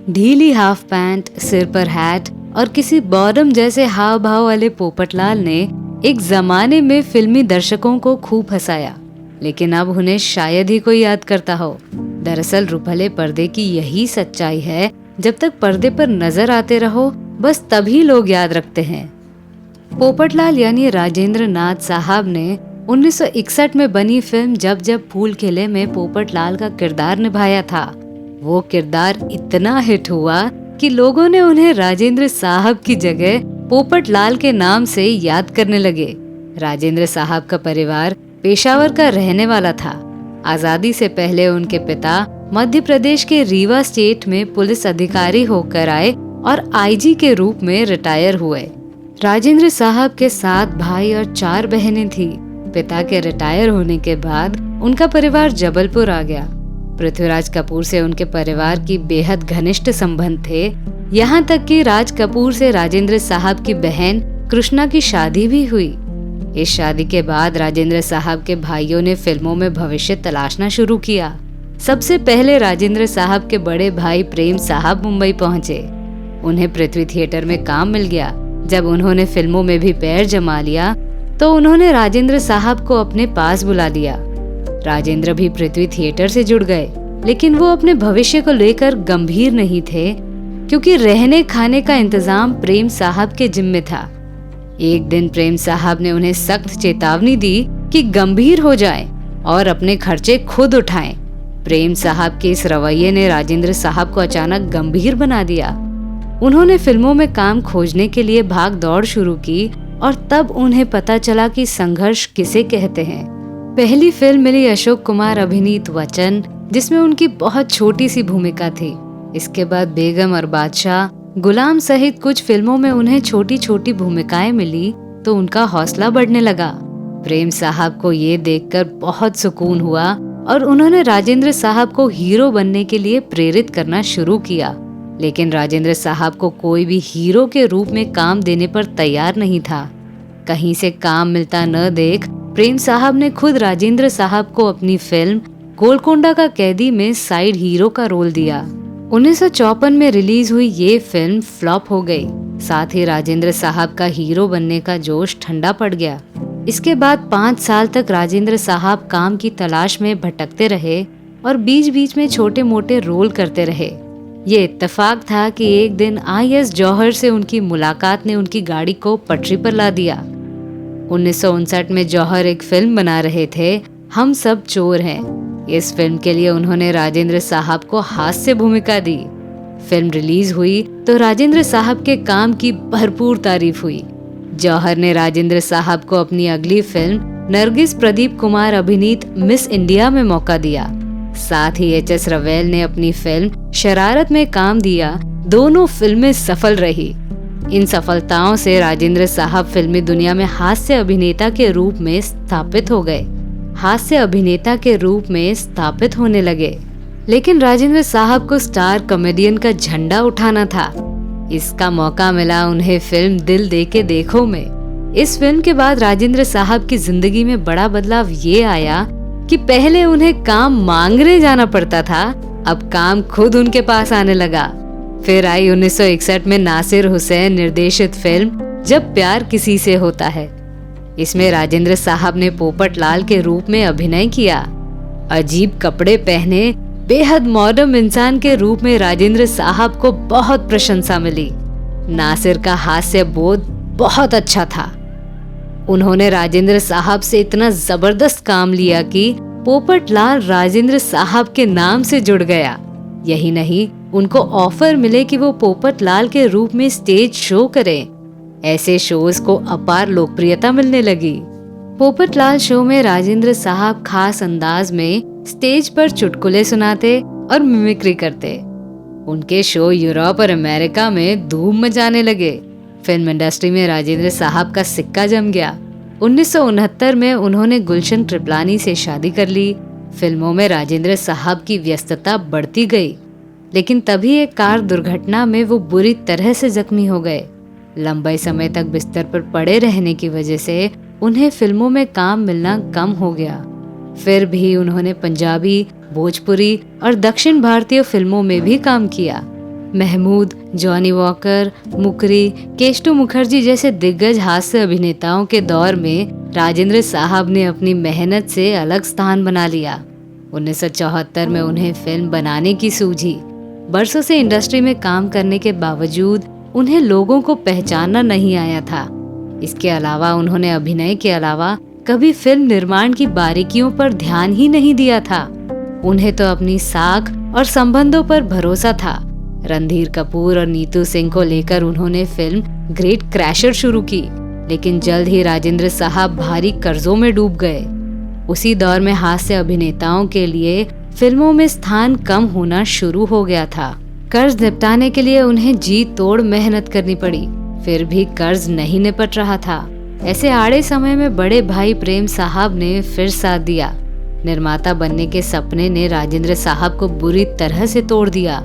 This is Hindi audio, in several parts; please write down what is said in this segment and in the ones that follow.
ढीली हाफ पैंट, सिर पर हैट और किसी बॉडम जैसे हाव भाव वाले पोपटलाल ने एक जमाने में फिल्मी दर्शकों को खूब हंसाया, लेकिन अब उन्हें शायद ही कोई याद करता हो। दरअसल रुपहले पर्दे की यही सच्चाई है, जब तक पर्दे पर नजर आते रहो बस तभी लोग याद रखते हैं। पोपटलाल यानी राजेंद्र नाथ साहब ने 1961 में बनी फिल्म जब जब फूल खिले में पोपटलाल का किरदार निभाया था। वो किरदार इतना हिट हुआ कि लोगों ने उन्हें राजेंद्र साहब की जगह पोपटलाल के नाम से याद करने लगे। राजेंद्र साहब का परिवार पेशावर का रहने वाला था। आजादी से पहले उनके पिता मध्य प्रदेश के रीवा स्टेट में पुलिस अधिकारी होकर आए और आईजी के रूप में रिटायर हुए। राजेंद्र साहब के 7 भाई और 4 बहनें थी। पिता के रिटायर होने के बाद उनका परिवार जबलपुर आ गया। पृथ्वीराज कपूर से उनके परिवार की बेहद घनिष्ठ संबंध थे, यहाँ तक कि राज कपूर से राजेंद्र साहब की बहन कृष्णा की शादी भी हुई। इस शादी के बाद राजेंद्र साहब के भाइयों ने फिल्मों में भविष्य तलाशना शुरू किया। सबसे पहले राजेंद्र साहब के बड़े भाई प्रेम साहब मुंबई पहुंचे। उन्हें पृथ्वी थिएटर में काम मिल गया। जब उन्होंने फिल्मों में भी पैर जमा लिया तो उन्होंने राजेंद्र साहब को अपने पास बुला लिया। राजेंद्र भी पृथ्वी थिएटर से जुड़ गए, लेकिन वो अपने भविष्य को लेकर गंभीर नहीं थे, क्योंकि रहने खाने का इंतजाम प्रेम साहब के जिम्मे था। एक दिन प्रेम साहब ने उन्हें सख्त चेतावनी दी कि गंभीर हो जाएं और अपने खर्चे खुद उठाएं। प्रेम साहब के इस रवैये ने राजेंद्र साहब को अचानक गंभीर बना दिया। उन्होंने फिल्मों में काम खोजने के लिए भाग दौड़ शुरू की और तब उन्हें पता चला कि संघर्ष किसे कहते हैं। पहली फिल्म मिली अशोक कुमार अभिनीत वचन, जिसमें उनकी बहुत छोटी सी भूमिका थी। इसके बाद बेगम और बादशाह, गुलाम सहित कुछ फिल्मों में उन्हें छोटी छोटी भूमिकाएं मिली तो उनका हौसला बढ़ने लगा। प्रेम साहब को ये देखकर बहुत सुकून हुआ और उन्होंने राजेंद्र साहब को हीरो बनने के लिए प्रेरित करना शुरू किया। लेकिन राजेंद्र साहब को कोई भी हीरो के रूप में काम देने पर तैयार नहीं था। कहीं से काम मिलता न देख प्रेम साहब ने खुद राजेंद्र साहब को अपनी फिल्म गोलकोंडा का कैदी में साइड हीरो का रोल दिया। 1954 में रिलीज हुई ये फिल्म फ्लॉप हो गई। साथ ही राजेंद्र साहब का हीरो बनने का जोश ठंडा पड़ गया। इसके बाद 5 साल तक राजेंद्र साहब काम की तलाश में भटकते रहे और बीच बीच में छोटे मोटे रोल करते रहे। ये इत्तेफाक था कि एक दिन IS जौहर से उनकी मुलाकात ने उनकी गाड़ी को पटरी पर ला दिया। 1959 में जौहर एक फिल्म बना रहे थे, हम सब चोर हैं। इस फिल्म के लिए उन्होंने राजेंद्र साहब को हास्य भूमिका दी। फिल्म रिलीज हुई तो राजेंद्र साहब के काम की भरपूर तारीफ हुई। जौहर ने राजेंद्र साहब को अपनी अगली फिल्म नरगिस प्रदीप कुमार अभिनीत मिस इंडिया में मौका दिया। साथ ही HS रवेल ने अपनी फिल्म शरारत में काम दिया। दोनों फिल्में सफल रही। इन सफलताओं से राजेंद्र साहब फिल्मी दुनिया में हास्य अभिनेता के रूप में स्थापित हो गए। हास्य अभिनेता के रूप में स्थापित होने लगे। लेकिन राजेंद्र साहब को स्टार कॉमेडियन का झंडा उठाना था। इसका मौका मिला उन्हें फिल्म दिल दे के देखो में। इस फिल्म के बाद राजेंद्र साहब की जिंदगी में बड़ा बदलाव ये आया कि पहले उन्हें काम मांगने जाना पड़ता था, अब काम खुद उनके पास आने लगा। फिर आई 1961 में नासिर हुसैन निर्देशित फिल्म जब प्यार किसी से होता है। इसमें राजेंद्र साहब ने पोपटलाल के रूप में अभिनय किया। अजीब कपड़े पहने बेहद मॉडर्न इंसान के रूप में राजेंद्र साहब को बहुत प्रशंसा मिली। नासिर का हास्य बोध बहुत अच्छा था। उन्होंने राजेंद्र साहब से इतना जबरदस्त काम लिया कि पोपटलाल राजेंद्र साहब के नाम से जुड़ गया। यही नहीं, उनको ऑफर मिले कि वो पोपटलाल के रूप में स्टेज शो करें। ऐसे शोज को अपार लोकप्रियता मिलने लगी। पोपटलाल शो में राजेंद्र साहब खास अंदाज में स्टेज पर चुटकुले सुनाते और मिमिक्री करते। उनके शो यूरोप और अमेरिका में धूम मचाने लगे। फिल्म इंडस्ट्री में राजेंद्र साहब का सिक्का जम गया। 1969 में उन्होंने गुलशन कृपलानी से शादी कर ली। फिल्मों में राजेंद्र साहब की व्यस्तता बढ़ती गई, लेकिन तभी एक कार दुर्घटना में वो बुरी तरह से जख्मी हो गए। लंबे समय तक बिस्तर पर पड़े रहने की वजह से उन्हें फिल्मों में काम मिलना कम हो गया। फिर भी उन्होंने पंजाबी, भोजपुरी और दक्षिण भारतीय फिल्मों में भी काम किया। महमूद, जॉनी वॉकर, मुकरी, केशटू मुखर्जी जैसे दिग्गज हास्य अभिनेताओं के दौर में राजेंद्र साहब ने अपनी मेहनत से अलग स्थान बना लिया। 1974 में उन्हें फिल्म बनाने की सूझी। बरसों से इंडस्ट्री में काम करने के बावजूद उन्हें लोगों को पहचानना नहीं आया था। इसके अलावा उन्होंने अभिनय के अलावा कभी फिल्म निर्माण की बारीकियों पर ध्यान ही नहीं दिया था। उन्हें तो अपनी साख और संबंधों पर भरोसा था। रणधीर कपूर और नीतू सिंह को लेकर उन्होंने फिल्म ग्रेट क्रैशर शुरू की, लेकिन जल्द ही राजेंद्र साहब भारी कर्जों में डूब गए। उसी दौर में हास्य अभिनेताओं के लिए फिल्मों में स्थान कम होना शुरू हो गया था। कर्ज निपटाने के लिए उन्हें जी तोड़ मेहनत करनी पड़ी, फिर भी कर्ज नहीं निपट रहा था। ऐसे आड़े समय में बड़े भाई प्रेम साहब ने फिर साथ दिया। निर्माता बनने के सपने ने राजेंद्र साहब को बुरी तरह से तोड़ दिया।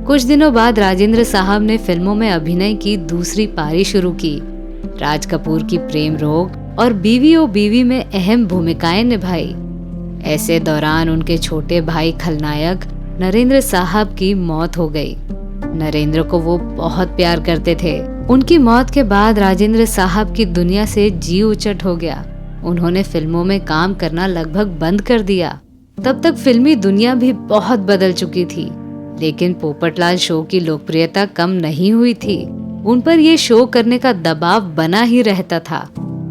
कुछ दिनों बाद राजेंद्र साहब ने फिल्मों में अभिनय की दूसरी पारी शुरू की। राज कपूर की प्रेम रोग और बीवी ओ बीवी में अहम भूमिकाएं निभाई। ऐसे दौरान उनके छोटे भाई खलनायक नरेंद्र साहब की मौत हो गई। नरेंद्र को वो बहुत प्यार करते थे। उनकी मौत के बाद राजेंद्र साहब की दुनिया से जी उचट हो गया। उन्होंने फिल्मों में काम करना लगभग बंद कर दिया। तब तक फिल्मी दुनिया भी बहुत बदल चुकी थी, लेकिन पोपटलाल शो की लोकप्रियता कम नहीं हुई थी। उन पर ये शो करने का दबाव बना ही रहता था,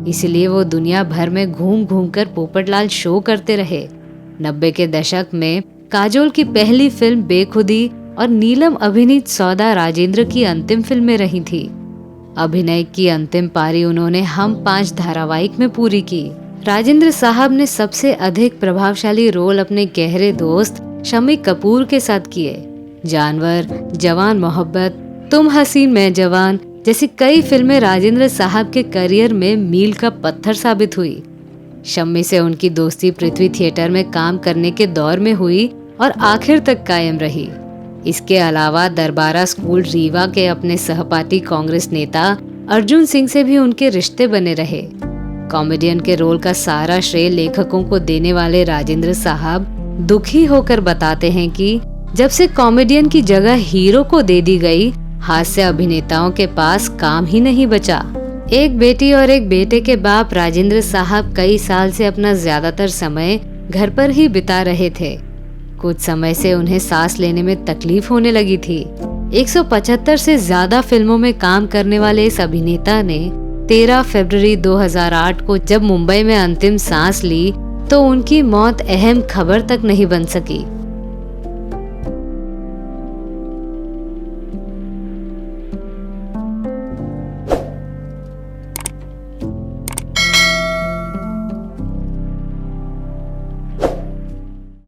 इसलिए वो दुनिया भर में घूम घूम कर पोपटलाल शो करते रहे। 90 के दशक में काजोल की पहली फिल्म बेखुदी और नीलम अभिनीत सौदा राजेंद्र की अंतिम फिल्में रही थी। अभिनय की अंतिम पारी उन्होंने हम 5 धारावाहिक में पूरी की। राजेंद्र साहब ने सबसे अधिक प्रभावशाली रोल अपने गहरे दोस्त शम्मी कपूर के साथ किए। जानवर, जवान मोहब्बत, तुम हसीन मैं जवान जैसी कई फिल्में राजेंद्र साहब के करियर में मील का पत्थर साबित हुई। शम्मी से उनकी दोस्ती पृथ्वी थिएटर में काम करने के दौर में हुई और आखिर तक कायम रही। इसके अलावा दरबारा स्कूल रीवा के अपने सहपाठी कांग्रेस नेता अर्जुन सिंह से भी उनके रिश्ते बने रहे। कॉमेडियन के रोल का सारा श्रेय लेखकों को देने वाले राजेंद्र साहब दुखी होकर बताते हैं कि जब से कॉमेडियन की जगह हीरो को दे दी गई, हास्य अभिनेताओं के पास काम ही नहीं बचा। एक बेटी और एक बेटे के बाप राजेंद्र साहब कई साल से अपना ज्यादातर समय घर पर ही बिता रहे थे। कुछ समय से उन्हें सांस लेने में तकलीफ होने लगी थी। 175 से ज्यादा फिल्मों में काम करने वाले इस अभिनेता ने 13 फरवरी 2008 को जब मुंबई में अंतिम सांस ली, तो उनकी मौत अहम खबर तक नहीं बन सकी।